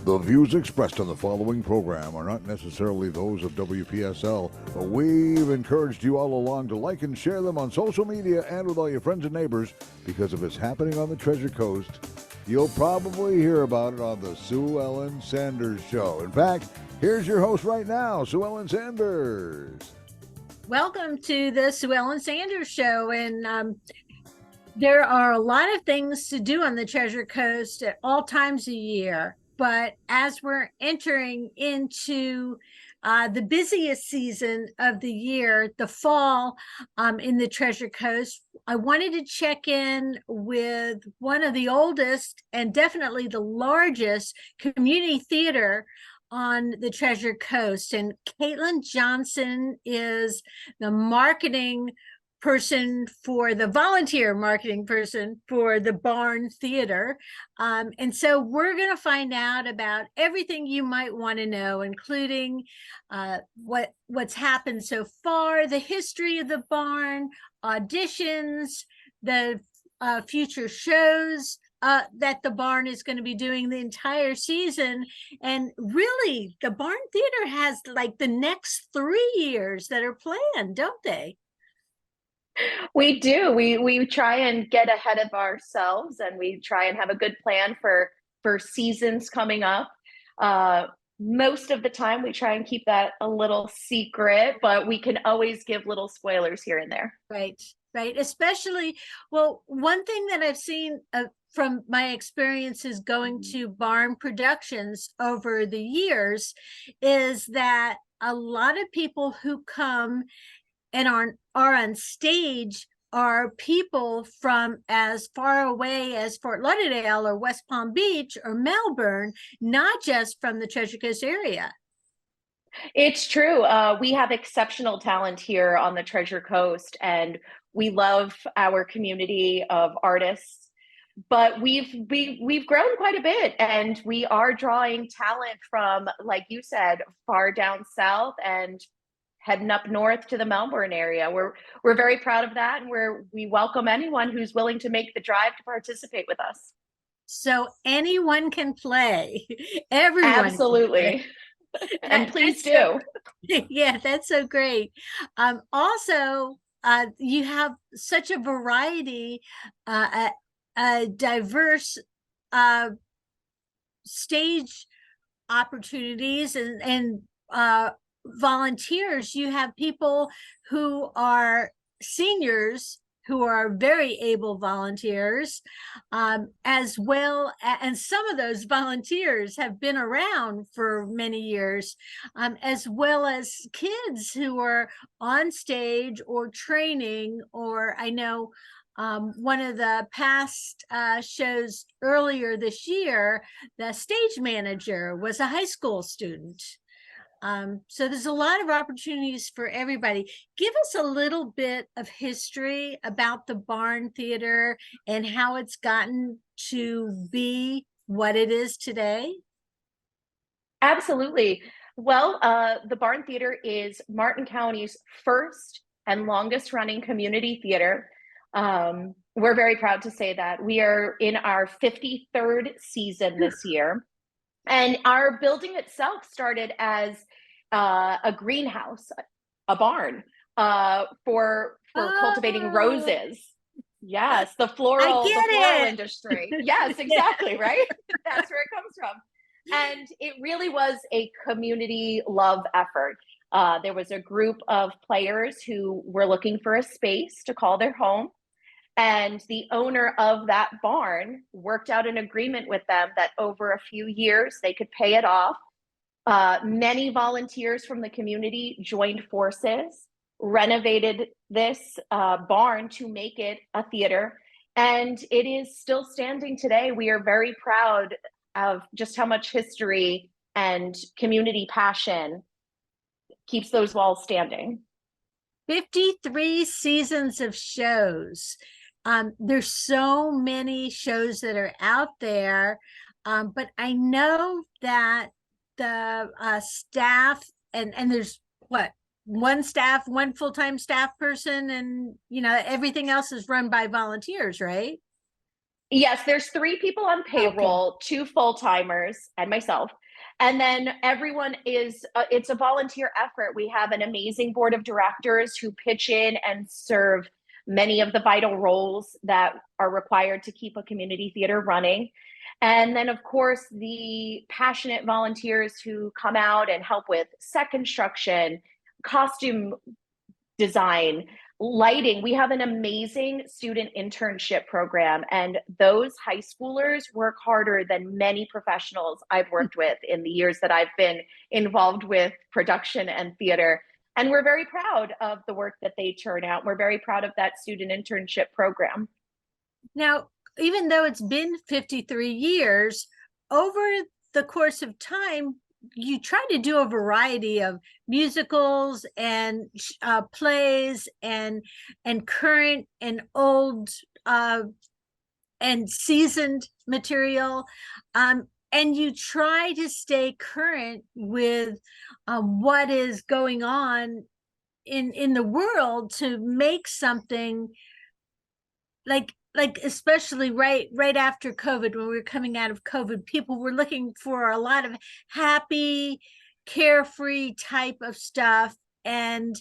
The views expressed on the following program are not necessarily those of WPSL, but we've encouraged you all along to like and share them on social media and with all your friends and neighbors because if it's happening on the Treasure Coast, you'll probably hear about it on the Sue Ellen Sanders Show. In fact, here's your host right now, Sue Ellen Sanders. Welcome to the Sue Ellen Sanders Show, and there are a lot of things to do on the Treasure Coast at all times of year. But as we're entering into the busiest season of the year, the fall in the Treasure Coast, I wanted to check in with one of the oldest and definitely the largest community theater on the Treasure Coast. And Kaitlyn Johnson is the volunteer marketing person for the Barn Theater. And so we're going to find out about everything you might want to know, including what's happened so far, the history of the Barn, auditions, the future shows that the Barn is going to be doing the entire season. And really, the Barn Theater has like the next 3 years that are planned, don't they? We do. We try and get ahead of ourselves, and we try and have a good plan for seasons coming up. Most of the time, we try and keep that a little secret, but we can always give little spoilers here and there. Right. Especially, well, one thing that I've seen from my experiences going to Barn Productions over the years is that a lot of people who come and are on stage are people from as far away as Fort Lauderdale or West Palm Beach or Melbourne, not just from the Treasure Coast area. It's true. We have exceptional talent here on the Treasure Coast, and we love our community of artists. But we've grown quite a bit, and we are drawing talent from, like you said, far down south and heading up north to the Melbourne area. We're very proud of that, and we welcome anyone who's willing to make the drive to participate with us. So anyone can play. Everyone. Absolutely. And please do. Yeah, that's so great. Also, you have such a variety, a diverse stage opportunities and volunteers. You have people who are seniors who are very able volunteers, as well, and some of those volunteers have been around for many years, as well as kids who are on stage or training. Or I know one of the past shows earlier this year, the stage manager was a high school student. So there's a lot of opportunities for everybody. Give us a little bit of history about the Barn Theater and how it's gotten to be what it is today. Absolutely. Well, the Barn Theater is Martin County's first and longest running community theater. We're very proud to say that. We are in our 53rd season this year. And our building itself started as a greenhouse, a barn for cultivating roses. Yes, the floral industry. Yes, exactly, right? That's where it comes from. And it really was a community love effort. There was a group of players who were looking for a space to call their home. And the owner of that barn worked out an agreement with them that over a few years they could pay it off. Many volunteers from the community joined forces, renovated this barn to make it a theater, and it is still standing today. We are very proud of just how much history and community passion keeps those walls standing. 53 seasons of shows. There's so many shows that are out there, but I know that the staff and there's one full-time staff person, and everything else is run by volunteers, right? Yes, there's 3 people on Okay. payroll, 2 full-timers and myself. And then everyone is, it's a volunteer effort. We have an amazing board of directors who pitch in and serve many of the vital roles that are required to keep a community theater running. And then, of course, the passionate volunteers who come out and help with set construction, costume design, lighting. We have an amazing student internship program, and those high schoolers work harder than many professionals I've worked with in the years that I've been involved with production and theater. And we're very proud of the work that they turn out. We're very proud of that student internship program. Now, even though it's been 53 years, over the course of time, you try to do a variety of musicals and plays and current and old and seasoned material, and you try to stay current with what is going on in the world to make something like especially right after COVID, when we were coming out of COVID, people were looking for a lot of happy, carefree type of stuff. And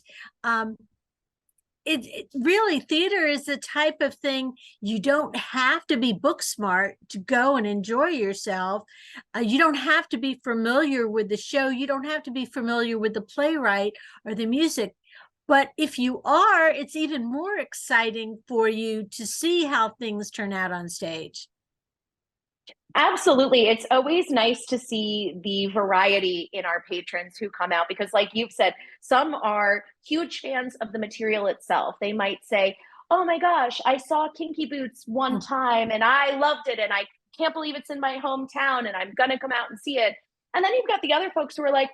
it really, theater is the type of thing you don't have to be book smart to go and enjoy yourself. You don't have to be familiar with the show. You don't have to be familiar with the playwright or the music. But if you are, it's even more exciting for you to see how things turn out on stage. Absolutely. It's always nice to see the variety in our patrons who come out because, like you've said, some are huge fans of the material itself. They might say, oh my gosh, I saw Kinky Boots one time and I loved it. And I can't believe it's in my hometown and I'm going to come out and see it. And then you've got the other folks who are like,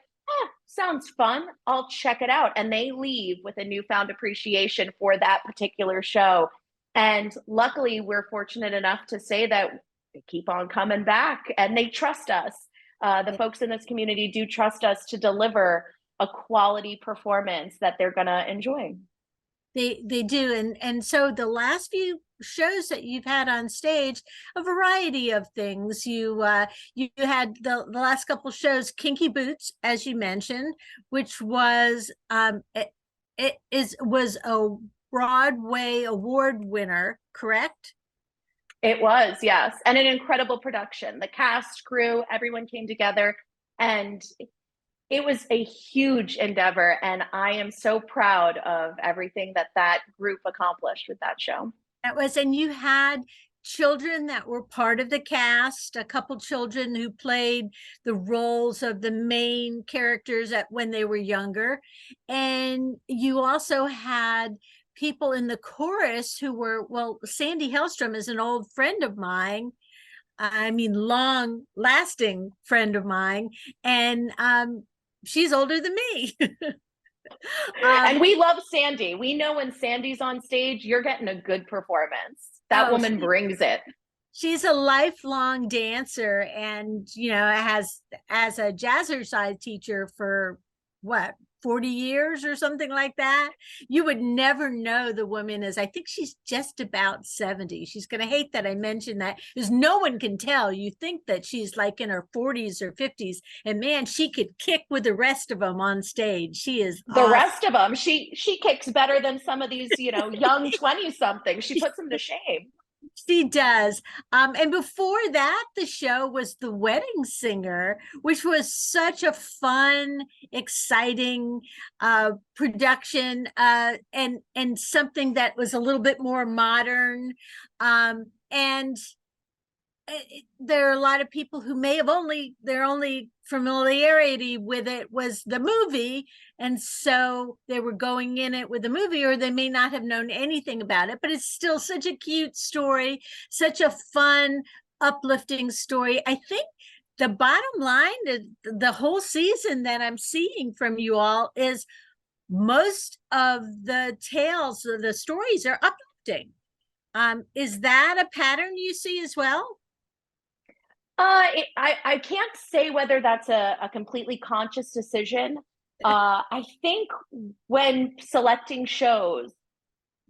sounds fun. I'll check it out. And they leave with a newfound appreciation for that particular show. And luckily, we're fortunate enough to say that they keep on coming back and they trust us. The folks in this community do trust us to deliver a quality performance that they're going to enjoy. They do. And so the last few shows that you've had on stage, a variety of things. You had the last couple shows, Kinky Boots, as you mentioned, which was was a Broadway award winner, correct? It was, yes, and an incredible production. The cast, crew, everyone came together, and it was a huge endeavor, and I am so proud of everything that that group accomplished with that show. That was, and you had children that were part of the cast, a couple children who played the roles of the main characters when they were younger. And you also had people in the chorus who were, well, Sandy Hellstrom is an old friend of mine. I mean, long lasting friend of mine. And she's older than me. And we love Sandy. We know when Sandy's on stage, you're getting a good performance. That woman brings it. She's a lifelong dancer, and has as a jazzercise teacher for what, 40 years or something like that. You would never know the woman is, I think she's just about 70. She's going to hate that I mentioned that, because no one can tell. You think that she's like in her 40s or 50s, and man, she could kick with the rest of them on stage. She is the awesome. Rest of them. She kicks better than some of these, young 20-somethings. She puts them to shame. She does. And before that, the show was The Wedding Singer, which was such a fun, exciting production, and something that was a little bit more modern. And there are a lot of people who may have their only familiarity with it was the movie, and so they were going in it with the movie, or they may not have known anything about it, but it's still such a cute story, such a fun, uplifting story. I think the bottom line, the whole season that I'm seeing from you all, is most of the tales of the stories are uplifting. Is that a pattern you see as well? I can't say whether that's a completely conscious decision. I think when selecting shows,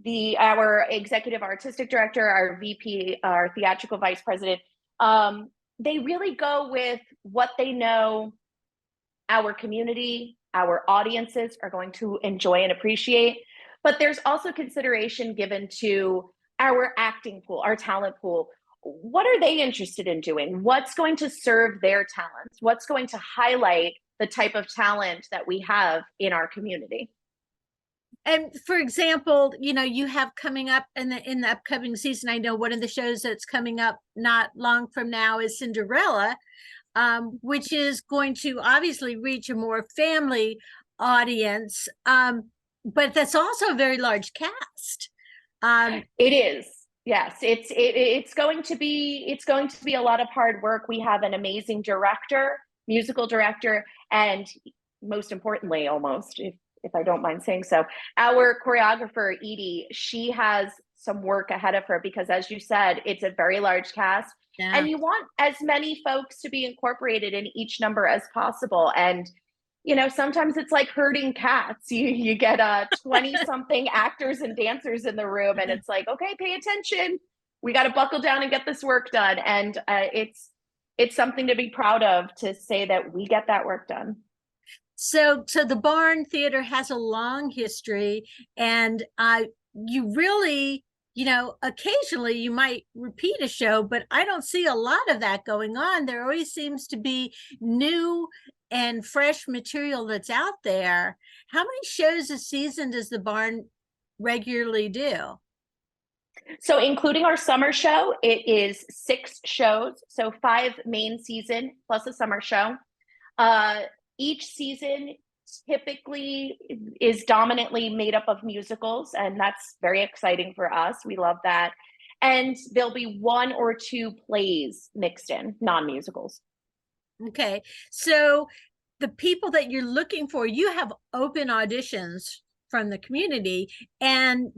our executive artistic director, our VP, our theatrical vice president, they really go with what they know our community, our audiences are going to enjoy and appreciate. But there's also consideration given to our acting pool, our talent pool. What are they interested in doing? What's going to serve their talents? What's going to highlight the type of talent that we have in our community? And for example, you have coming up in the upcoming season, I know one of the shows that's coming up not long from now is Cinderella, which is going to obviously reach a more family audience, but that's also a very large cast. It is. Yes, it's going to be a lot of hard work. We have an amazing director, musical director, and most importantly, almost, if I don't mind saying so, our choreographer, Edie, she has some work ahead of her because, as you said, it's a very large cast. Yeah. And you want as many folks to be incorporated in each number as possible. And, sometimes it's like herding cats. You get 20-something actors and dancers in the room, and it's like, okay, pay attention. We got to buckle down and get this work done. And it's something to be proud of, to say that we get that work done. So the Barn Theater has a long history, and you really, occasionally you might repeat a show, but I don't see a lot of that going on. There always seems to be new and fresh material that's out there. How many shows a season does the Barn regularly do? So including our summer show, it is 6 shows. So 5 main season plus a summer show. Each season typically is dominantly made up of musicals, and that's very exciting for us. We love that. And there'll be 1 or 2 plays mixed in, non-musicals. Okay, so the people that you're looking for, you have open auditions from the community. And,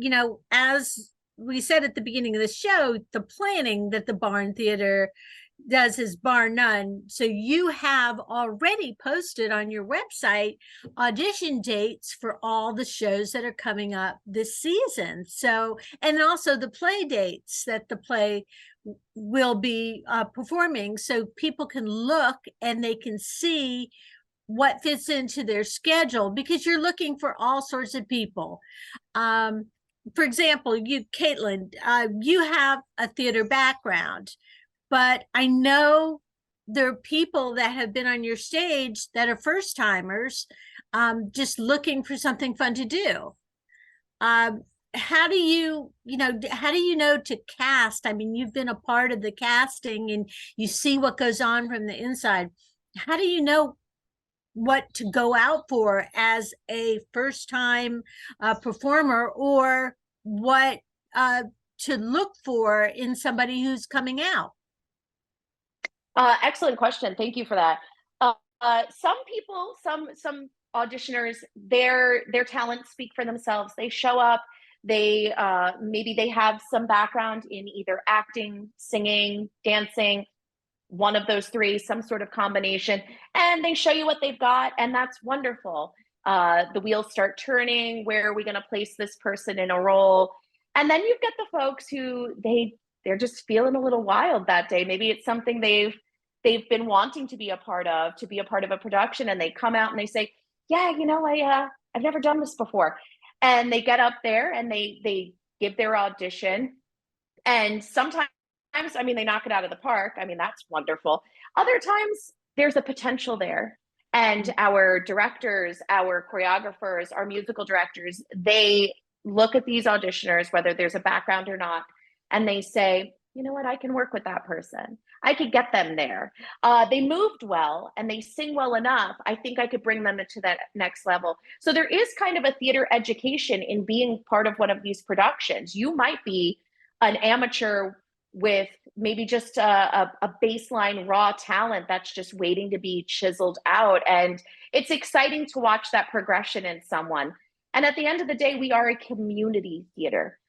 as we said at the beginning of the show, the planning that the Barn Theater does is bar none. So you have already posted on your website audition dates for all the shows that are coming up this season. So, and also the play dates that the play will be performing, so people can look and they can see what fits into their schedule, because you're looking for all sorts of people. For example, you, Kaitlyn, you have a theater background, but I know there are people that have been on your stage that are first timers, just looking for something fun to do. How do you know to cast? I mean, you've been a part of the casting and you see what goes on from the inside. How do you know what to go out for as a first time performer, or what to look for in somebody who's coming out? Excellent question. Thank you for that. Some people, some auditioners, their talents speak for themselves. They show up. They maybe they have some background in either acting, singing, dancing, one of those 3, some sort of combination, and they show you what they've got, and that's wonderful. The wheels start turning. Where are we going to place this person in a role? And then you've got the folks who they're just feeling a little wild that day. Maybe it's something they've been wanting to be a part of a production, and they come out and they say, yeah, I've never done this before. And they get up there and they give their audition. And sometimes, I mean, they knock it out of the park. I mean, that's wonderful. Other times there's a potential there. And our directors, our choreographers, our musical directors, they look at these auditioners, whether there's a background or not, and they say, you know what, I can work with that person. I could get them there. They moved well and they sing well enough. I think I could bring them to that next level. So there is kind of a theater education in being part of one of these productions. You might be an amateur with maybe just a baseline raw talent that's just waiting to be chiseled out. And it's exciting to watch that progression in someone. And at the end of the day, we are a community theater.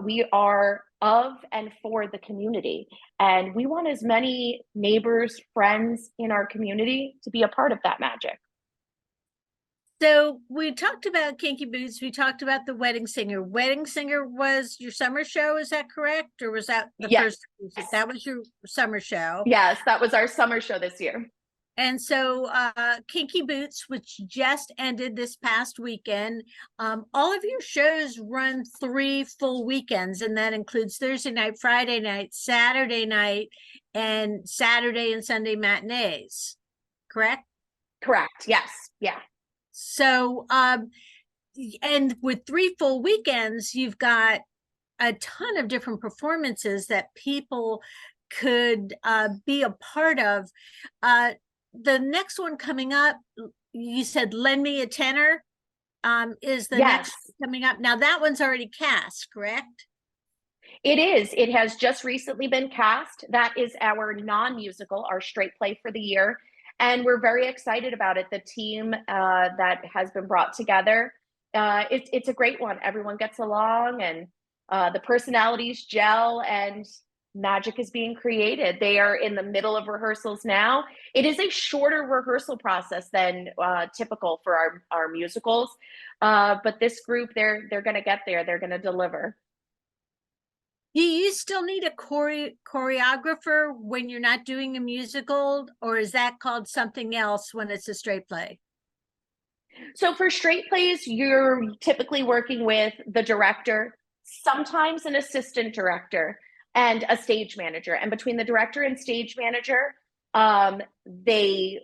We are of and for the community. And we want as many neighbors, friends in our community to be a part of that magic. So we talked about Kinky Boots. We talked about the Wedding Singer. Wedding Singer was your summer show. Is that correct? Or was that the Yes. first? That was your summer show. Yes, that was our summer show this year. And so Kinky Boots, which just ended this past weekend, all of your shows run 3 full weekends, and that includes Thursday night, Friday night, Saturday night, and Saturday and Sunday matinees, correct? Correct, yes, yeah. So, and with 3 full weekends, you've got a ton of different performances that people could be a part of. The next one coming up, you said Lend Me a Tenor, is the next coming up. Now that one's already cast, correct? It is. It has just recently been cast. That is our non-musical, our straight play for the year. And we're very excited about it. The team that has been brought together, it's a great one. Everyone gets along, and the personalities gel, and magic is being created. They are in the middle of rehearsals now. It is a shorter rehearsal process than typical for our musicals. But this group, they're going to get there. They're going to deliver. Do you still need a choreographer when you're not doing a musical, or is that called something else when it's a straight play? So for straight plays, you're typically working with the director, sometimes an assistant director, and a stage manager. And between the director and stage manager, they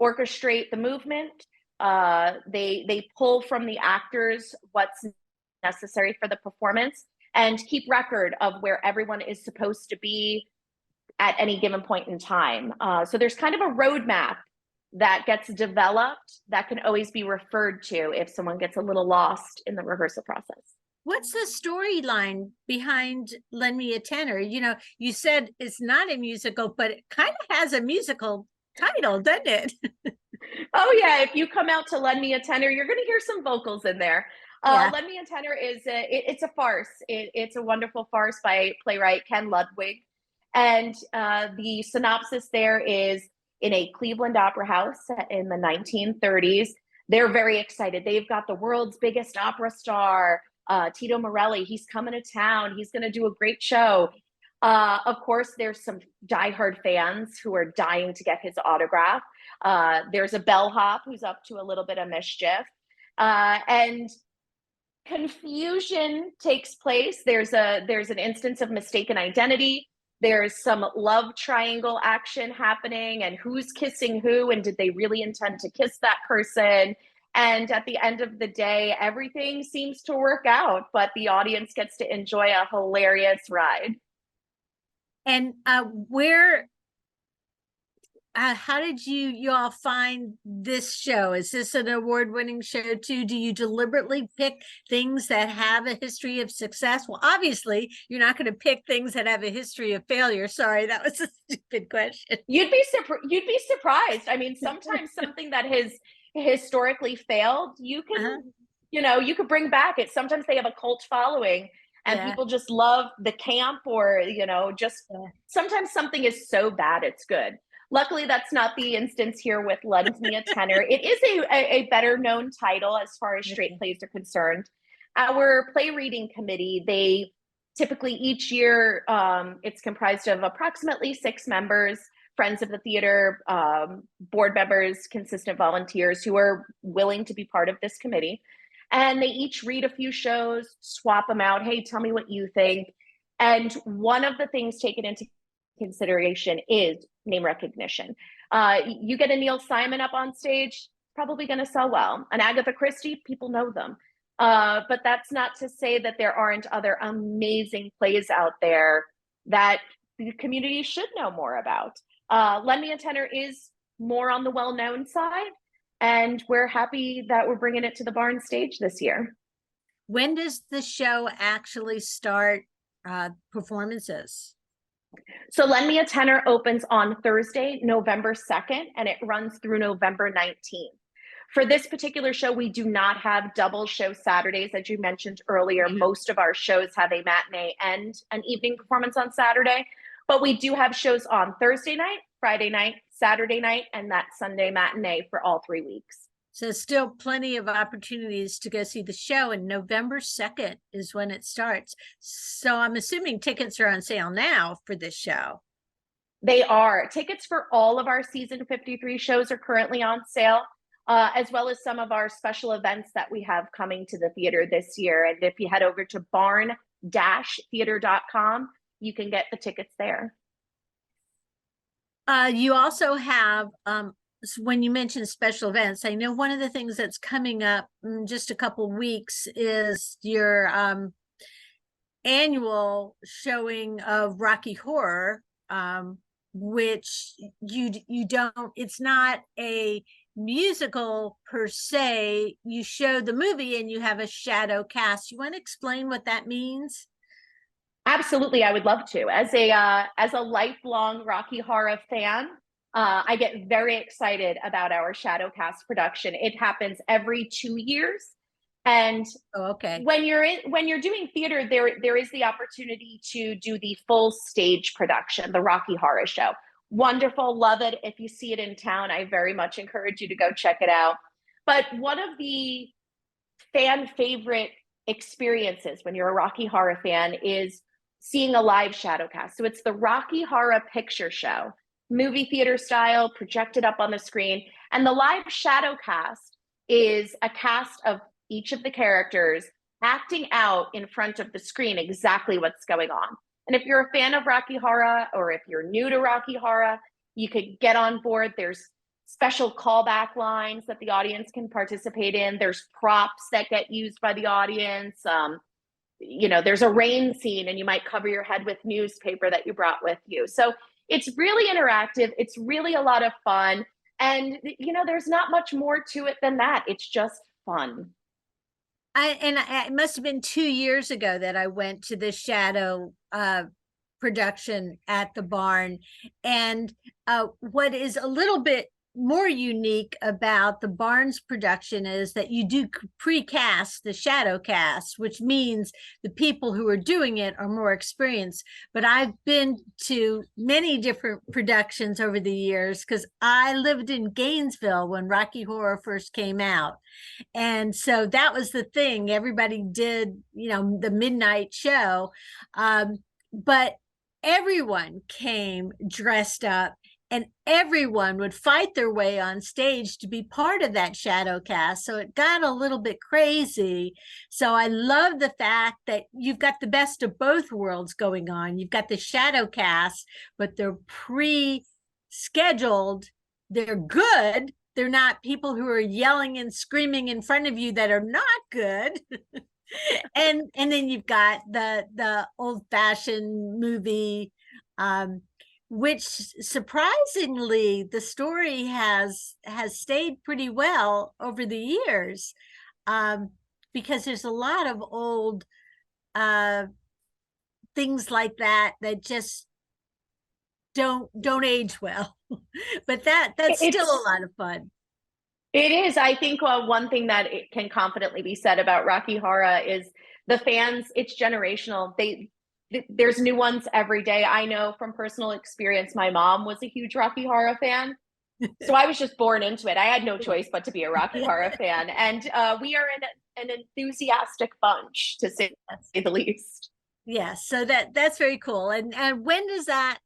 orchestrate the movement. They pull from the actors what's necessary for the performance, and keep record of where everyone is supposed to be at any given point in time. So there's kind of a roadmap that gets developed that can always be referred to if someone gets a little lost in the rehearsal process. What's the storyline behind Lend Me a Tenor? You know, you said it's not a musical, but it kind of has a musical title, doesn't it? Oh yeah, if you come out to Lend Me a Tenor, you're going to hear some vocals in there. Yeah. Lend Me a Tenor is it's a farce. It's a wonderful farce by playwright Ken Ludwig. And the synopsis there is in a Cleveland opera house in the 1930s. They're very excited. They've got the world's biggest opera star, Tito Morelli. He's coming to town. He's going to do a great show. Of course, there's some diehard fans who are dying to get his autograph. There's a bellhop who's up to a little bit of mischief. And confusion takes place. There's an instance of mistaken identity. There's some love triangle action happening, and who's kissing who, and did they really intend to kiss that person? And at the end of the day, everything seems to work out, but the audience gets to enjoy a hilarious ride. And how did you all find this show? Is this an award-winning show too? Do you deliberately pick things that have a history of success? Well, obviously, you're not going to pick things that have a history of failure. Sorry, that was a stupid question. You'd be surprised. I mean, sometimes something that has historically failed, you can, you could bring back. It sometimes they have a cult following. And people just love the camp, or, sometimes something is so bad it's good. Luckily, that's not the instance here with Lend Me a Tenor. It is a better known title as far as straight plays are concerned. Our play reading committee, they typically each year, it's comprised of approximately 6 members, friends of the theater, board members, consistent volunteers who are willing to be part of this committee. And they each read a few shows, swap them out. Hey, tell me what you think. And one of the things taken into consideration is name recognition. You get a Neil Simon up on stage, probably going to sell well. An Agatha Christie, people know them. But that's not to say that there aren't other amazing plays out there that the community should know more about. Lend Me a Tenor is more on the well-known side, and we're happy that we're bringing it to the Barn stage this year. When does the show actually start performances? So Lend Me a Tenor opens on Thursday, November 2nd, and it runs through November 19th. For this particular show, we do not have double show Saturdays. As you mentioned earlier, most of our shows have a matinee and an evening performance on Saturday, but we do have shows on Thursday night, Friday night, Saturday night, and that Sunday matinee for all 3 weeks. So still plenty of opportunities to go see the show, and November 2nd is when it starts. So I'm assuming tickets are on sale now for this show. They are. Tickets for all of our season 53 shows are currently on sale, as well as some of our special events that we have coming to the theater this year. And if you head over to barn-theater.com, you can get the tickets there. You also have, when you mentioned special events, I know one of the things that's coming up in just a couple weeks is your annual showing of Rocky Horror, which you don't, it's not a musical per se. You show the movie and you have a shadow cast. You want to explain what that means? Absolutely, I would love to. As a lifelong Rocky Horror fan, I get very excited about our Shadowcast production. It happens every 2 years, and okay, when you're doing theater, there is the opportunity to do the full stage production, the Rocky Horror Show. Wonderful, love it. If you see it in town, I very much encourage you to go check it out. But one of the fan favorite experiences when you're a Rocky Horror fan is seeing a live Shadowcast. So it's the Rocky Horror Picture Show, movie theater style, projected up on the screen. And the live Shadowcast is a cast of each of the characters acting out in front of the screen exactly what's going on. And if you're a fan of Rocky Horror, or if you're new to Rocky Horror, you could get on board. There's special callback lines that the audience can participate in. There's props that get used by the audience. There's a rain scene and you might cover your head with newspaper that you brought with you. So it's really interactive. It's really a lot of fun. And, there's not much more to it than that. It's just fun. It must have been 2 years ago that I went to the Shadow production at the barn. And what is a little bit more unique about the Barnes production is that you do precast the shadow cast, which means the people who are doing it are more experienced. But I've been to many different productions over the years because I lived in Gainesville when Rocky Horror first came out. And so that was the thing. Everybody did, the midnight show. But everyone came dressed up, and everyone would fight their way on stage to be part of that shadow cast. So it got a little bit crazy. So I love the fact that you've got the best of both worlds going on. You've got the shadow cast, but they're pre-scheduled. They're good. They're not people who are yelling and screaming in front of you that are not good. and then you've got the old-fashioned movie, which surprisingly the story has stayed pretty well over the years, because there's a lot of old things like that just don't age well. But that's still a lot of fun. It is. I think one thing that it can confidently be said about Rocky Horror is the fans, it's generational. There's new ones every day. I know from personal experience, my mom was a huge Rocky Horror fan. So I was just born into it. I had no choice but to be a Rocky Horror fan. And we are an enthusiastic bunch, to say the least. Yeah, so that's very cool. And when does that,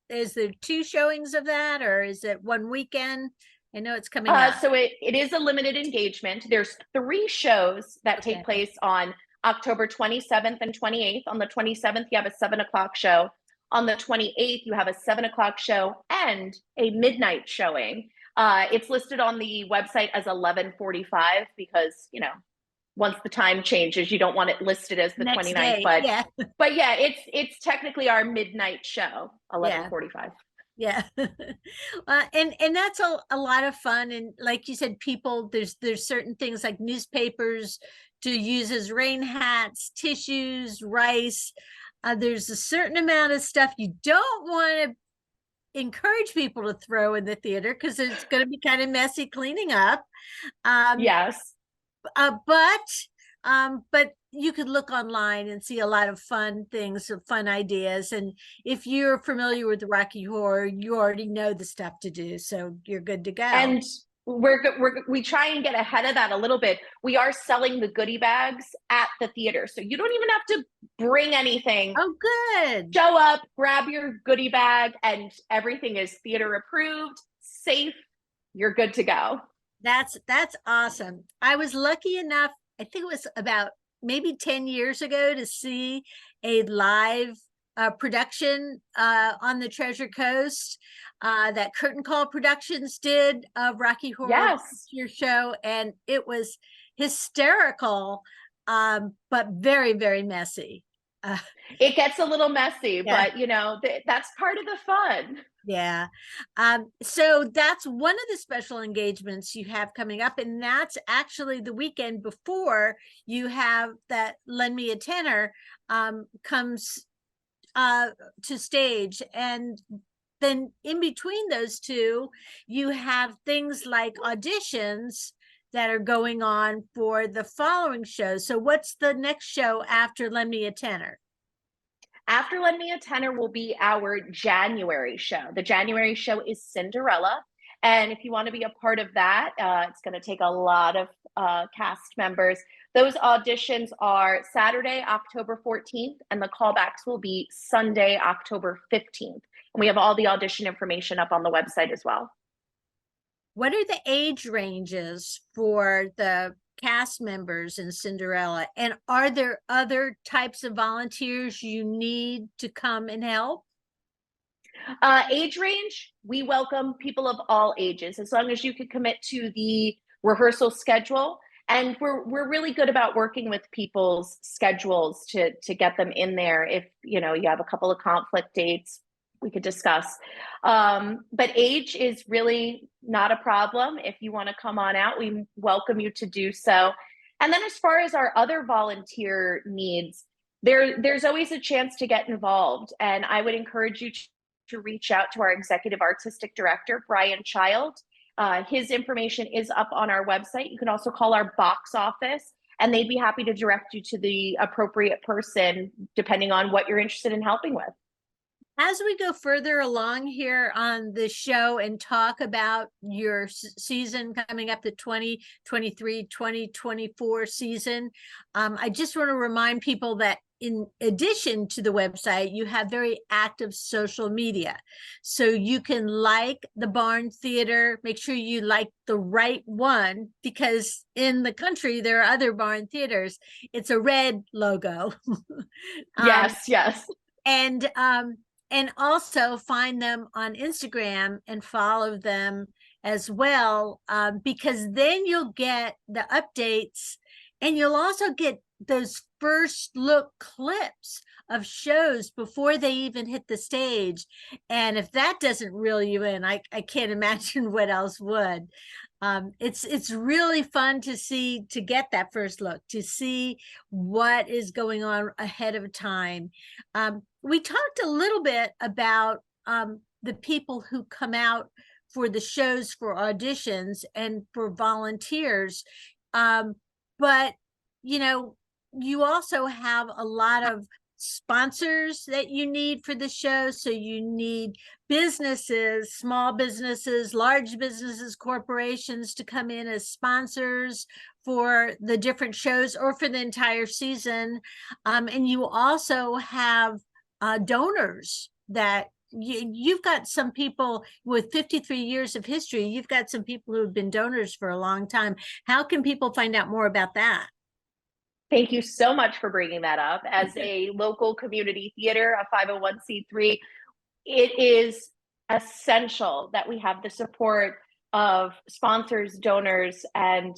is there 2 showings of that, or is it one weekend? I know it's coming up. So it is a limited engagement. There's 3 shows that take place on October 27th and 28th. On the 27th, you have a 7:00 show. On the 28th, you have a 7:00 show and a midnight showing. It's listed on the website as 11:45 because, once the time changes, you don't want it listed as the 29th. But yeah, it's technically our midnight show, 11:45. Yeah. And that's a lot of fun. And like you said, people, there's certain things like newspapers to use as rain hats, tissues, rice. There's a certain amount of stuff you don't want to encourage people to throw in the theater because it's going to be kind of messy cleaning up. Yes. But you could look online and see a lot of fun things, fun ideas. And if you're familiar with the Rocky Horror, you already know the stuff to do. So you're good to go. And we try and get ahead of that a little bit. We are selling the goodie bags at the theater, so you don't even have to bring anything. Oh, good. Show up, grab your goodie bag, and everything is theater approved, safe. You're good to go. That's awesome. I was lucky enough, I think it was about maybe 10 years ago, to see a live production on the Treasure Coast that Curtain Call Productions did of Rocky Horror Yes. Picture Show, and it was hysterical, but very, very messy. It gets a little messy, Yeah. but you know, that's part of the fun. Yeah. So that's one of the special engagements you have coming up, and that's actually the weekend before you have that Lend Me a Tenor comes to stage. And then in between those two, you have things like auditions that are going on for the following shows. So what's the next show after Lend Me a Tenor? After Lend Me a Tenor will be our January show. The January show is Cinderella. And if you want to be a part of that, it's going to take a lot of cast members. Those auditions are Saturday, October 14th, and the callbacks will be Sunday, October 15th. And we have all the audition information up on the website as well. What are the age ranges for the cast members in Cinderella? And are there other types of volunteers you need to come and help? Age range, we welcome people of all ages, as long as you can commit to the rehearsal schedule. And we're really good about working with people's schedules to get them in there. If you have a couple of conflict dates, we could discuss. But age is really not a problem. If you want to come on out, we welcome you to do so. And then as far as our other volunteer needs, there's always a chance to get involved. And I would encourage you to reach out to our executive artistic director, Brian Child. His information is up on our website. You can also call our box office, and they'd be happy to direct you to the appropriate person, depending on what you're interested in helping with. As we go further along here on the show and talk about your season coming up, the 2023-2024 season, I just want to remind people that in addition to the website, you have very active social media. So you can like the Barn Theater, make sure you like the right one, because in the country, there are other Barn Theaters. It's a red logo. Yes. And also find them on Instagram and follow them as well, because then you'll get the updates, and you'll also get those first look clips of shows before they even hit the stage. And if that doesn't reel you in, I can't imagine what else would. It's really fun to get that first look, to see what is going on ahead of time. We talked a little bit about the people who come out for the shows for auditions and for volunteers. But, you also have a lot of sponsors that you need for the show. So you need businesses, small businesses, large businesses, corporations to come in as sponsors for the different shows or for the entire season. And you also have donors that you've got some people with 53 years of history. You've got some people who have been donors for a long time. How can people find out more about that? Thank you so much for bringing that up. As a local community theater, a 501c3, it is essential that we have the support of sponsors, donors, and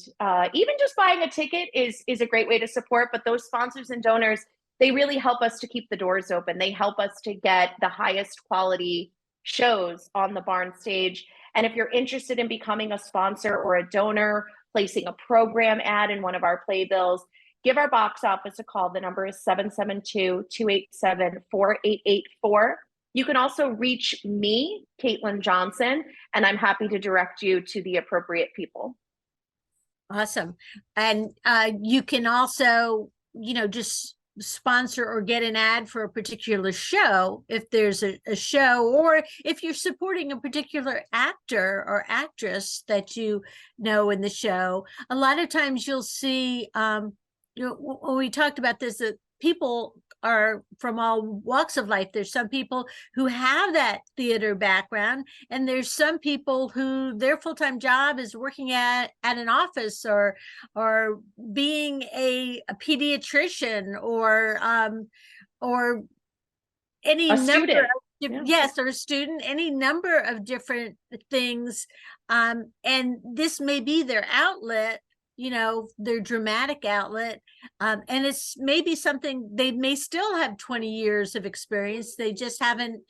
even just buying a ticket is a great way to support. But those sponsors and donors, they really help us to keep the doors open. They help us to get the highest quality shows on the Barn stage. And if you're interested in becoming a sponsor or a donor, placing a program ad in one of our playbills, give our box office a call. The number is 772-287-4884. You can also reach me, Kaitlyn Johnson, and I'm happy to direct you to the appropriate people. Awesome. And you can also, just sponsor or get an ad for a particular show, if there's a show, or if you're supporting a particular actor or actress that you know in the show, a lot of times you'll see, when we talked about this, that people are from all walks of life. There's some people who have that theater background, and there's some people who their full-time job is working at an office, or being a pediatrician, or any A number student. of, yes, or a student, any number of different things. And this may be their outlet, their dramatic outlet. And it's maybe something, they may still have 20 years of experience. They just haven't,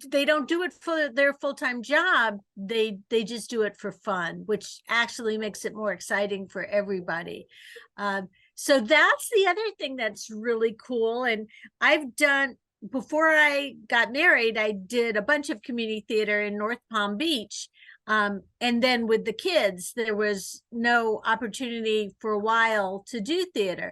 they don't do it for their full-time job. They just do it for fun, which actually makes it more exciting for everybody. So that's the other thing that's really cool. And I've done, before I got married, I did a bunch of community theater in North Palm Beach. And then with the kids, there was no opportunity for a while to do theater.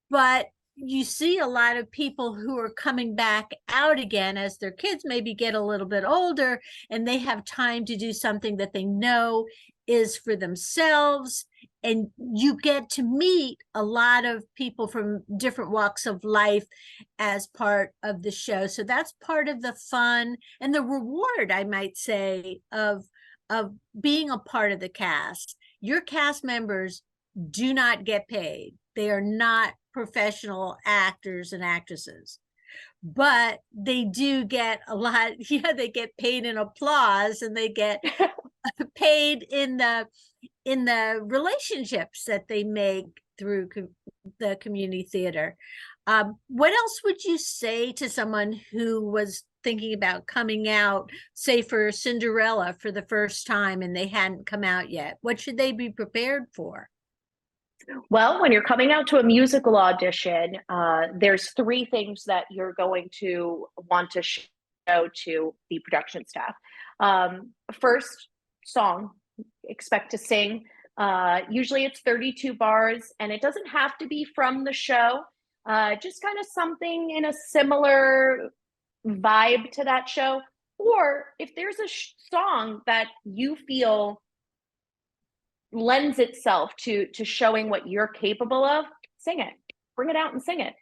But you see a lot of people who are coming back out again as their kids maybe get a little bit older, and they have time to do something that they know is for themselves. And you get to meet a lot of people from different walks of life as part of the show. So that's part of the fun and the reward, I might say, of being a part of the cast. Your cast members do not get paid. They are not professional actors and actresses, but they do get a lot. Yeah, they get paid in applause, and they get paid in the relationships that they make through the community theater. What else would you say to someone who was thinking about coming out, say for Cinderella for the first time, and they hadn't come out yet? What should they be prepared for? Well, when you're coming out to a musical audition, there's three things that you're going to want to show to the production staff. First, song. Expect to sing. Usually it's 32 bars, and it doesn't have to be from the show. Just kind of something in a similar vibe to that show. Or if there's a song that you feel lends itself to showing what you're capable of, sing it. Bring it out and sing it.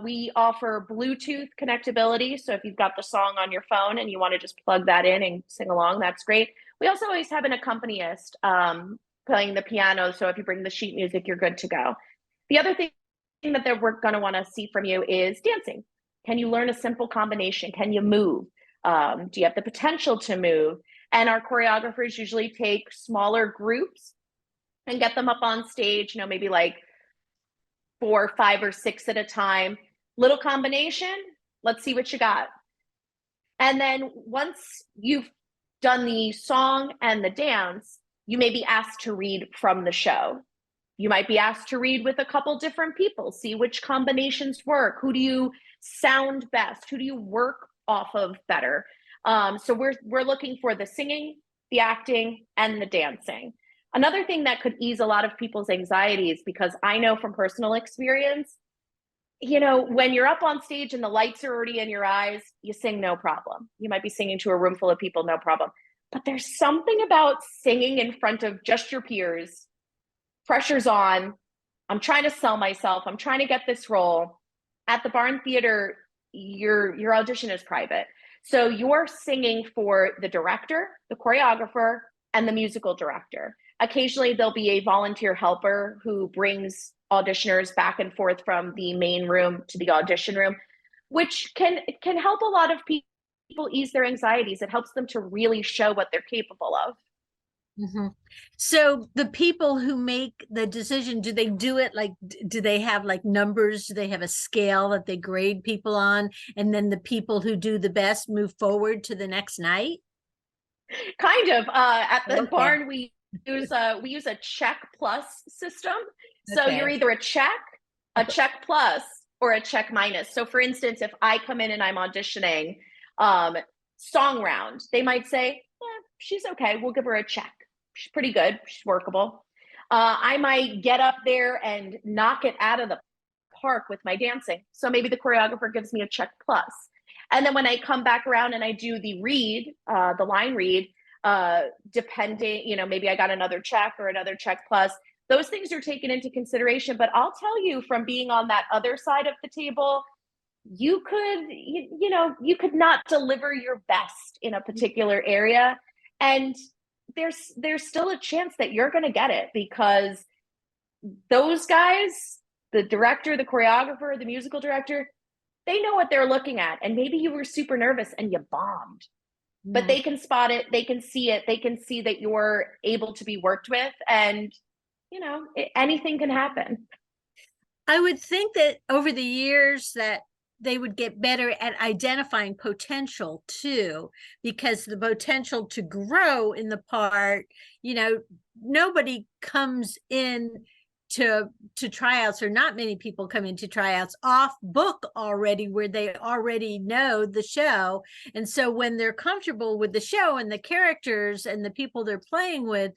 We offer Bluetooth connectability, so if you've got the song on your phone and you want to just plug that in and sing along, that's great. We also always have an accompanist playing the piano, so if you bring the sheet music, you're good to go. The other thing that we're going to want to see from you is dancing. Can you learn a simple combination? Can you move? Do you have the potential to move? And our choreographers usually take smaller groups and get them up on stage, maybe like 4, 5, or 6 at a time. Little combination, let's see what you got. And then once you've done the song and the dance, you may be asked to read from the show. You might be asked to read with a couple different people, see which combinations work. Who do you sound best? Who do you work off of better? So we're looking for the singing, the acting, and the dancing. Another thing that could ease a lot of people's anxieties, because I know from personal experience, when you're up on stage and the lights are already in your eyes, you sing no problem. You might be singing to a room full of people, no problem. But there's something about singing in front of just your peers. Pressure's on. I'm trying to sell myself. I'm trying to get this role. At the Barn Theater, your audition is private. So you're singing for the director, the choreographer, and the musical director. Occasionally, there'll be a volunteer helper who brings auditioners back and forth from the main room to the audition room, which can help a lot of people ease their anxieties. It helps them to really show what they're capable of. Mm-hmm. So the people who make the decision, do they do it like, do they have like numbers? Do they have a scale that they grade people on? And then the people who do the best move forward to the next night? Kind of. At the barn, we use a check plus system. So you're either a check plus, or a check minus. So for instance, if I come in and I'm auditioning song round, they might say, she's okay. We'll give her a check. She's pretty good. She's workable. I might get up there and knock it out of the park with my dancing. So maybe the choreographer gives me a check plus. And then when I come back around and I do the read, the line read, depending, you know, maybe I got another check or another check plus. Those things are taken into consideration. But I'll tell you, from being on that other side of the table, you could, you could not deliver your best in a particular area. And there's still a chance that you're going to get it, because those guys, the director, the choreographer, the musical director, they know what they're looking at. And maybe you were super nervous and you bombed, but they can spot it. They can see it. They can see that you're able to be worked with, and, anything can happen. I would think that over the years that they would get better at identifying potential too, because the potential to grow in the part, nobody comes in to tryouts, or not many people come into tryouts off book already, where they already know the show. And so when they're comfortable with the show and the characters and the people they're playing with,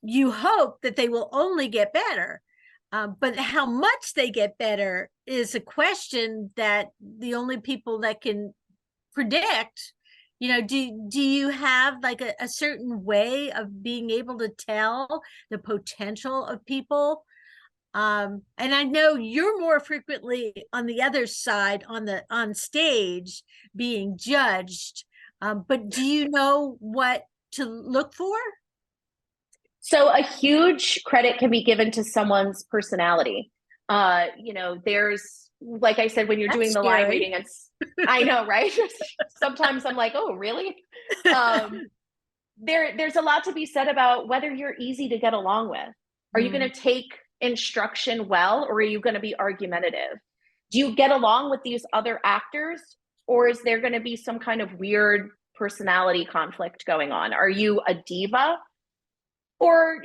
you hope that they will only get better. But how much they get better is a question that the only people that can predict. Do you have like a certain way of being able to tell the potential of people? And I know you're more frequently on the other side, on stage being judged. But do you know what to look for? So a huge credit can be given to someone's personality. There's, like I said, when you're doing the line reading, I know, right? Sometimes I'm like, oh, really? There's a lot to be said about whether you're easy to get along with. Are you going to take instruction well, or are you going to be argumentative? Do you get along with these other actors, or is there going to be some kind of weird personality conflict going on? Are you a diva? Or,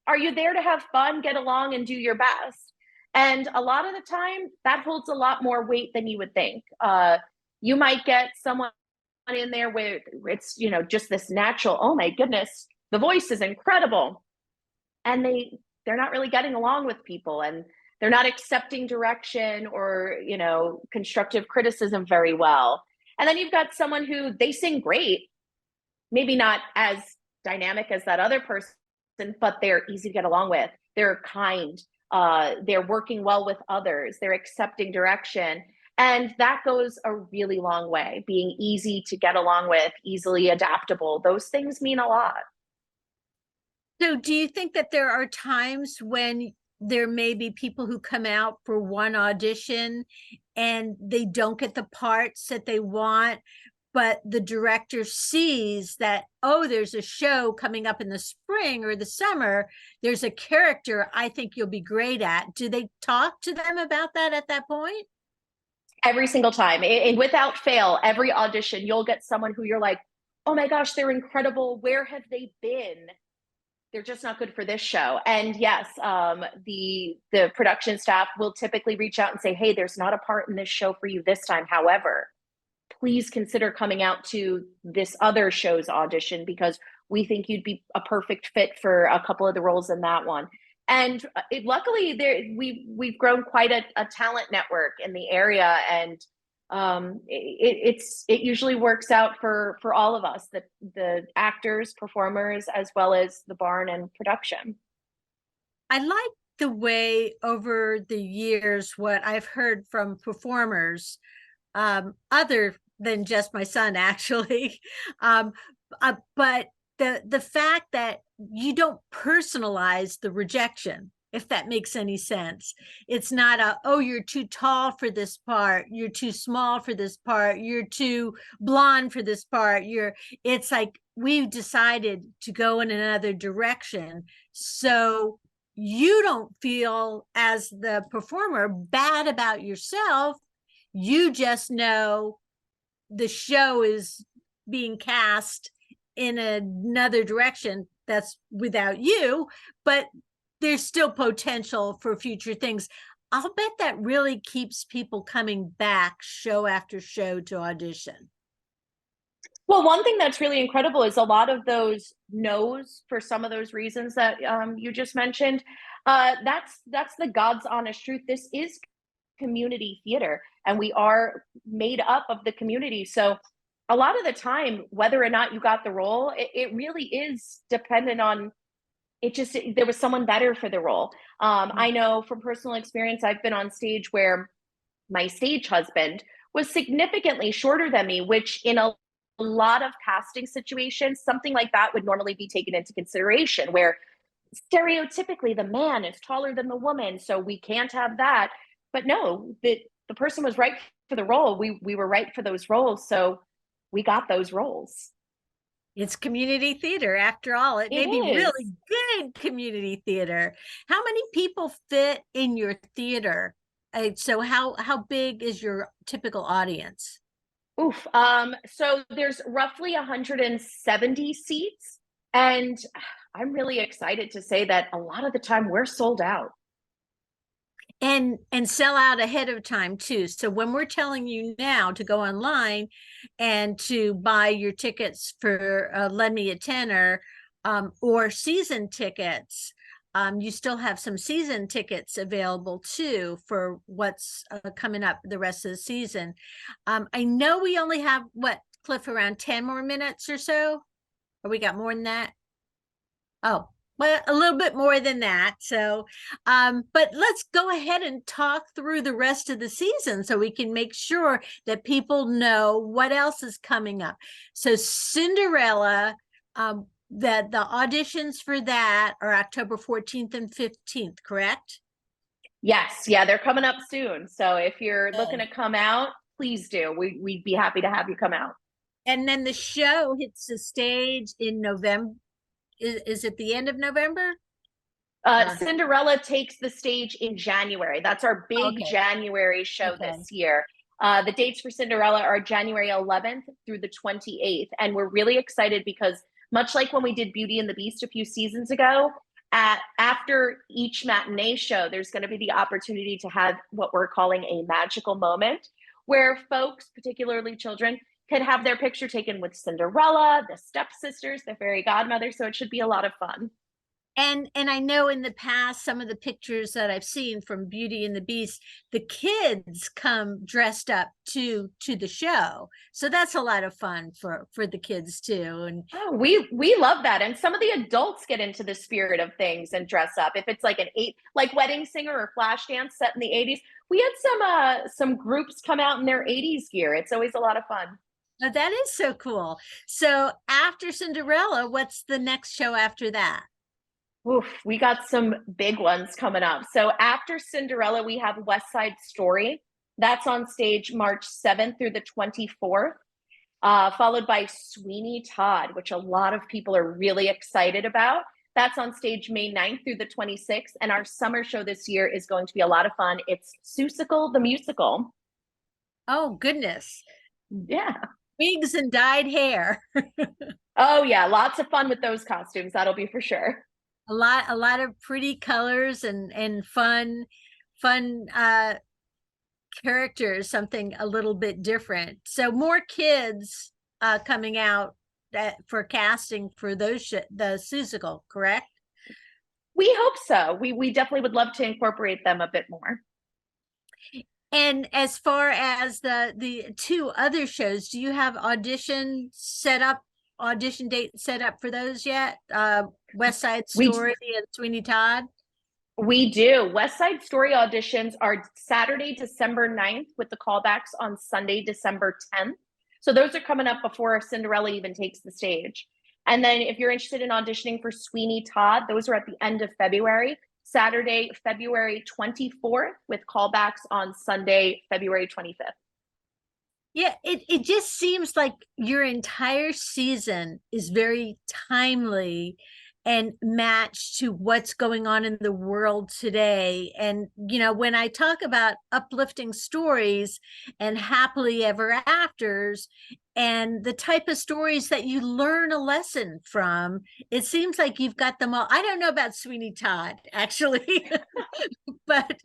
are you there to have fun, get along, and do your best? And a lot of the time, that holds a lot more weight than you would think. You might get someone in there where it's, just this natural, oh my goodness, the voice is incredible. And they're not really getting along with people, and they're not accepting direction or, constructive criticism very well. And then you've got someone who, they sing great, maybe not as dynamic as that other person, but they're easy to get along with. They're kind. They're working well with others. They're accepting direction. And that goes a really long way. Being easy to get along with, easily adaptable, those things mean a lot. So do you think that there are times when there may be people who come out for one audition and they don't get the parts that they want, but the director sees that, oh, there's a show coming up in the spring or the summer, there's a character I think you'll be great at? Do they talk to them about that at that point? Every single time. And without fail, every audition, you'll get someone who you're like, oh my gosh, they're incredible. Where have they been? They're just not good for this show. And yes, the production staff will typically reach out and say, hey, there's not a part in this show for you this time. However, please consider coming out to this other show's audition, because we think you'd be a perfect fit for a couple of the roles in that one. And luckily, we've grown quite a talent network in the area, and it usually works out for all of us, the actors, performers, as well as the barn and production. I like the way over the years what I've heard from performers, other than just my son, actually, but the fact that you don't personalize the rejection, if that makes any sense. It's not oh, you're too tall for this part, you're too small for this part, you're too blonde for this part. It's like, we've decided to go in another direction, so you don't feel, as the performer, bad about yourself. You just know the show is being cast in another direction that's without you, but there's still potential for future things. I'll bet that really keeps people coming back show after show to audition. Well, one thing that's really incredible is a lot of those no's for some of those reasons that you just mentioned. That's the God's honest truth. This is community theater, and we are made up of the community. So, a lot of the time, whether or not you got the role, it really is dependent on it. Just there was someone better for the role. I know from personal experience, I've been on stage where my stage husband was significantly shorter than me, which in a lot of casting situations, something like that would normally be taken into consideration, where stereotypically the man is taller than the woman, so we can't have that. But no, the person was right for the role. We were right for those roles, so we got those roles. It's community theater after all. It may It be is. really good community theater. How many people fit in your theater? So how big is your typical audience? Oof. So there's roughly 170 seats, and I'm really excited to say that a lot of the time we're sold out. And sell out ahead of time too. So when we're telling you now to go online and to buy your tickets for Lend Me a Tenner or season tickets, you still have some season tickets available too for what's coming up the rest of the season. I know we only have what, Cliff, around 10 more minutes or so, or we got more than that? Oh, well, a little bit more than that. So, but let's go ahead and talk through the rest of the season so we can make sure that people know what else is coming up. So Cinderella, the auditions for that are October 14th and 15th, correct? Yes, yeah, they're coming up soon. So if you're looking Good. to come out, please do. We'd be happy to have you come out. And then the show hits the stage in November. Is it the end of November? Cinderella takes the stage in January. That's our big Okay. January show Okay. this year. The dates for Cinderella are January 11th through the 28th. And we're really excited because, much like when we did Beauty and the Beast a few seasons ago, after each matinee show, there's going to be the opportunity to have what we're calling a magical moment where folks, particularly children, can have their picture taken with Cinderella, the stepsisters, the fairy godmother. So it should be a lot of fun. And I know in the past, some of the pictures that I've seen from Beauty and the Beast, the kids come dressed up to the show. So that's a lot of fun for the kids too. And Oh, we love that. And some of the adults get into the spirit of things and dress up. If it's like like Wedding Singer or Flashdance set in the 80s, we had some groups come out in their 80s gear. It's always a lot of fun. oh, that is so cool. So after Cinderella, what's the next show after that? Oof, we got some big ones coming up. So after Cinderella, we have West Side Story. That's on stage March 7th through the 24th, followed by Sweeney Todd, which a lot of people are really excited about. That's on stage May 9th through the 26th. And our summer show this year is going to be a lot of fun. It's Seussical the Musical. Oh, goodness. Yeah. Wigs and dyed hair. Oh, yeah. Lots of fun with those costumes. That'll be for sure. A lot of pretty colors and fun characters, something a little bit different. So more kids coming out that for casting for those the Seussical, correct? We hope so. We definitely would love to incorporate them a bit more. And as far as the two other shows, do you have audition date set up for those yet? West Side We Story and Sweeney Todd? we do. West Side Story auditions are Saturday, December 9th, with the callbacks on Sunday, December 10th. So those are coming up before Cinderella even takes the stage. And then if you're interested in auditioning for Sweeney Todd, those are at the end of February, Saturday, February 24th, with callbacks on Sunday, February 25th. Yeah, it just seems like your entire season is very timely and matched to what's going on in the world today. And, you know, when I talk about uplifting stories and happily ever afters, and the type of stories that you learn a lesson from. It seems like you've got them all. I don't know about Sweeney Todd, actually. But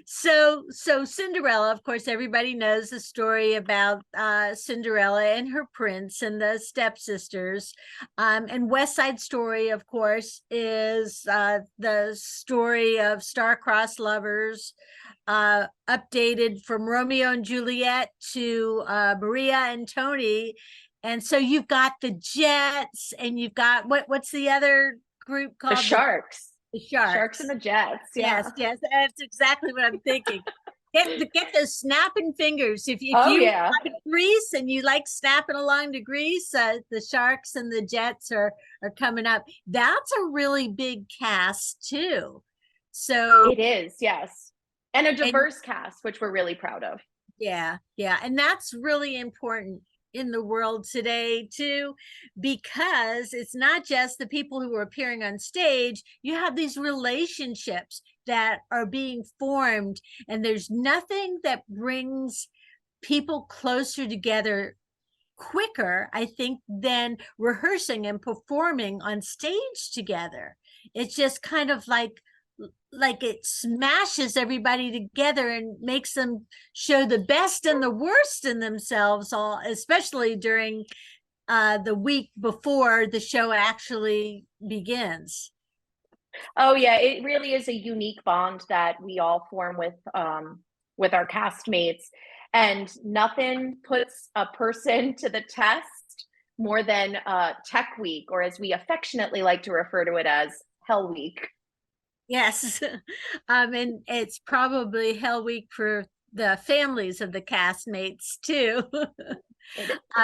so Cinderella, of course, everybody knows the story about Cinderella and her prince and the stepsisters. And West Side Story, of course, is the story of star-crossed lovers, updated from Romeo and Juliet to Maria and Tony. And so you've got the Jets, and you've got what's the other group called? The Sharks. The Sharks. Sharks and the Jets. Yeah. Yes, that's exactly what I'm thinking. Get those snapping fingers. If you yeah. like Grease and you like snapping along to Grease, the Sharks and the Jets are coming up. That's a really big cast too. So it is, yes. And a diverse cast, which we're really proud of. Yeah, and that's really important in the world today too, because it's not just the people who are appearing on stage. You have these relationships that are being formed, and there's nothing that brings people closer together quicker, I think, than rehearsing and performing on stage together. It's just kind of like it smashes everybody together and makes them show the best and the worst in themselves, all especially during the week before the show actually begins. Oh yeah, it really is a unique bond that we all form with our castmates, and nothing puts a person to the test more than Tech Week, or as we affectionately like to refer to it as, Hell Week. Yes. And it's probably Hell Week for the families of the castmates too.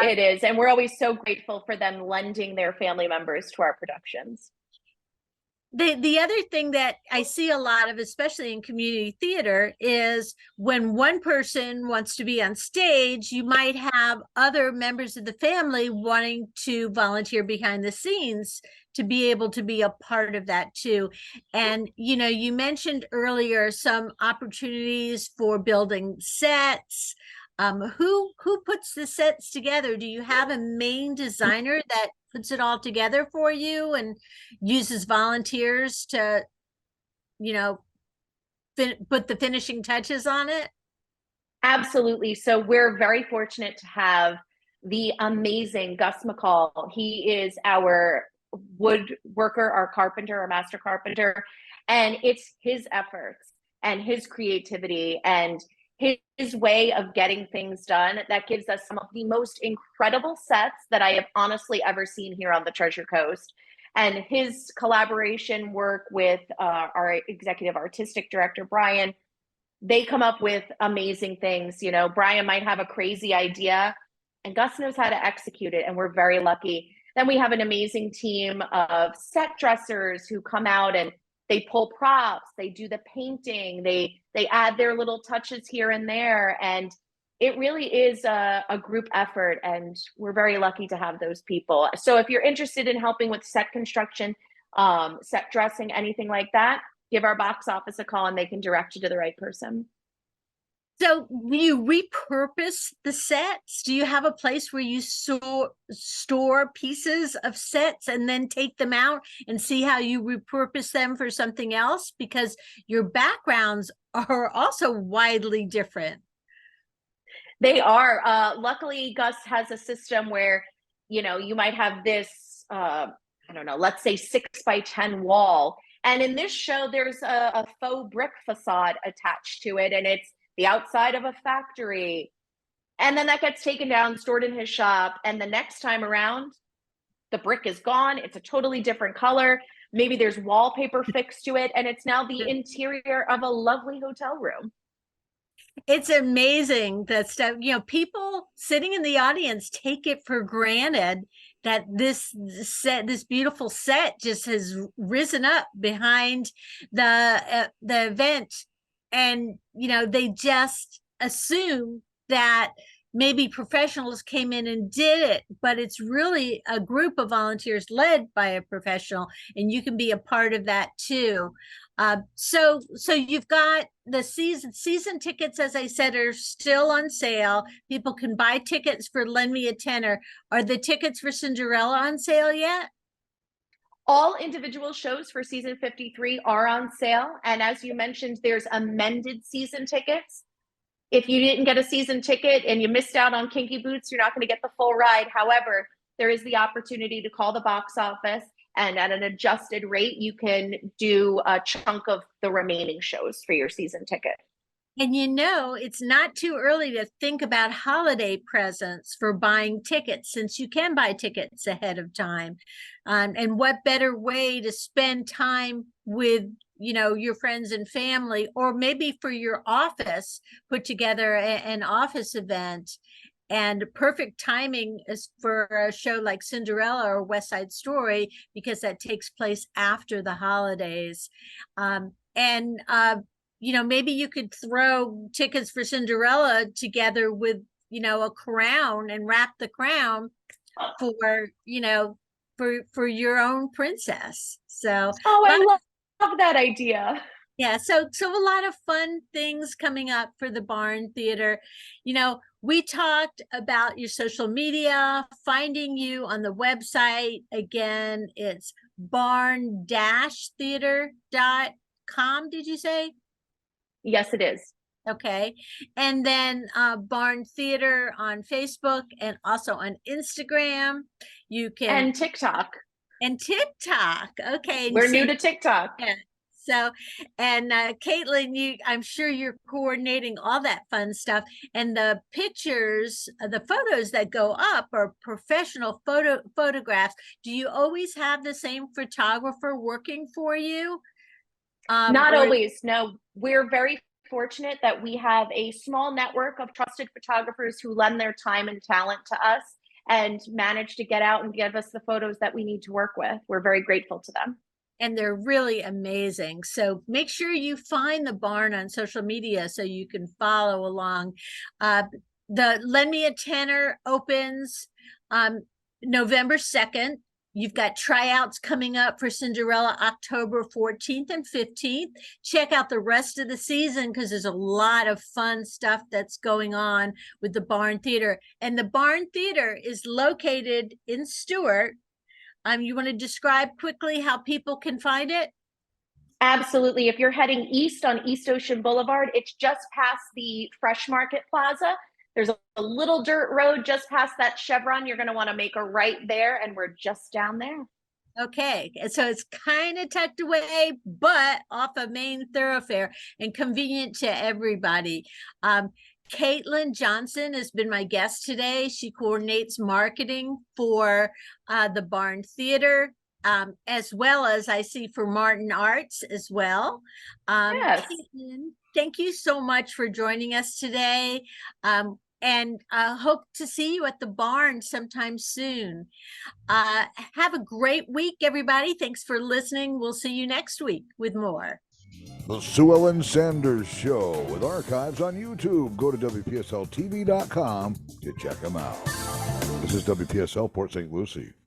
It is. And we're always so grateful for them lending their family members to our productions. The other thing that I see a lot of, especially in community theater, is when one person wants to be on stage, you might have other members of the family wanting to volunteer behind the scenes to be able to be a part of that too. And, you mentioned earlier some opportunities for building sets. Who puts the sets together? Do you have a main designer that puts it all together for you and uses volunteers to, put the finishing touches on it? Absolutely. So we're very fortunate to have the amazing Gus McCall. He is our woodworker, our carpenter, our master carpenter, and it's his efforts and his creativity and his way of getting things done that gives us some of the most incredible sets that I have honestly ever seen here on the Treasure Coast. And his collaboration work with our executive artistic director, Brian, they come up with amazing things. Brian might have a crazy idea and Gus knows how to execute it, and we're very lucky. Then we have an amazing team of set dressers who come out and they pull props, they do the painting, they add their little touches here and there. And it really is a group effort, and we're very lucky to have those people. So if you're interested in helping with set construction, set dressing, anything like that, give our box office a call and they can direct you to the right person. So you repurpose the sets? Do you have a place where you store pieces of sets and then take them out and see how you repurpose them for something else? Because your backgrounds are also widely different. They are. Luckily, Gus has a system where, you might have this, let's say 6x10 wall. And in this show, there's a faux brick facade attached to it, and it's the outside of a factory. And then that gets taken down, stored in his shop. And the next time around, the brick is gone. It's a totally different color. Maybe there's wallpaper fixed to it, and it's now the interior of a lovely hotel room. It's amazing that stuff, people sitting in the audience take it for granted that this beautiful set just has risen up behind the event. And, they just assume that maybe professionals came in and did it, but it's really a group of volunteers led by a professional, and you can be a part of that too. So you've got the season tickets, as I said, are still on sale. People can buy tickets for Lend Me a Tenor. Are the tickets for Cinderella on sale yet? All individual shows for season 53 are on sale. And as you mentioned, there's amended season tickets. If you didn't get a season ticket and you missed out on Kinky Boots, you're not going to get the full ride. However, there is the opportunity to call the box office, and at an adjusted rate, you can do a chunk of the remaining shows for your season ticket. And it's not too early to think about holiday presents for buying tickets, since you can buy tickets ahead of time. And what better way to spend time with, your friends and family, or maybe for your office, put together an office event. And perfect timing is for a show like Cinderella or West Side Story, because that takes place after the holidays. Maybe you could throw tickets for Cinderella together with, a crown, and wrap the crown for your own princess. So, I love that idea. Yeah, so a lot of fun things coming up for the Barn Theater. We talked about your social media, finding you on the website. Again, it's barn-theater.com, did you say? Yes, it is. Okay. And then Barn Theater on Facebook, and also on Instagram. You can And TikTok. Okay. We're new to TikTok. Yeah. So, and Kaitlyn, I'm sure you're coordinating all that fun stuff. And the pictures, the photos that go up are professional photographs. Do you always have the same photographer working for you? Not always. No, we're very fortunate that we have a small network of trusted photographers who lend their time and talent to us and manage to get out and give us the photos that we need to work with. We're very grateful to them. And they're really amazing. So make sure you find the Barn on social media so you can follow along. The Lend Me a Tenor opens November 2nd. You've got tryouts coming up for Cinderella October 14th and 15th. Check out the rest of the season, because there's a lot of fun stuff that's going on with the Barn Theater. And the Barn Theater is located in Stuart. You want to describe quickly how people can find it? Absolutely. If you're heading east on East Ocean Boulevard, it's just past the Fresh Market Plaza. There's a little dirt road just past that chevron. You're going to want to make a right there, and we're just down there. Okay, so it's kind of tucked away, but off a main thoroughfare and convenient to everybody. Kaitlyn Johnson has been my guest today. She coordinates marketing for the Barn Theater, as well as I see for Martin Arts as well. Yes. Kaitlyn, thank you so much for joining us today. And hope to see you at the Barn sometime soon. Have a great week, everybody. Thanks for listening. We'll see you next week with more. The Sue Ellen Sanders Show, with archives on YouTube. Go to WPSLTV.com to check them out. This is WPSL Port St. Lucie.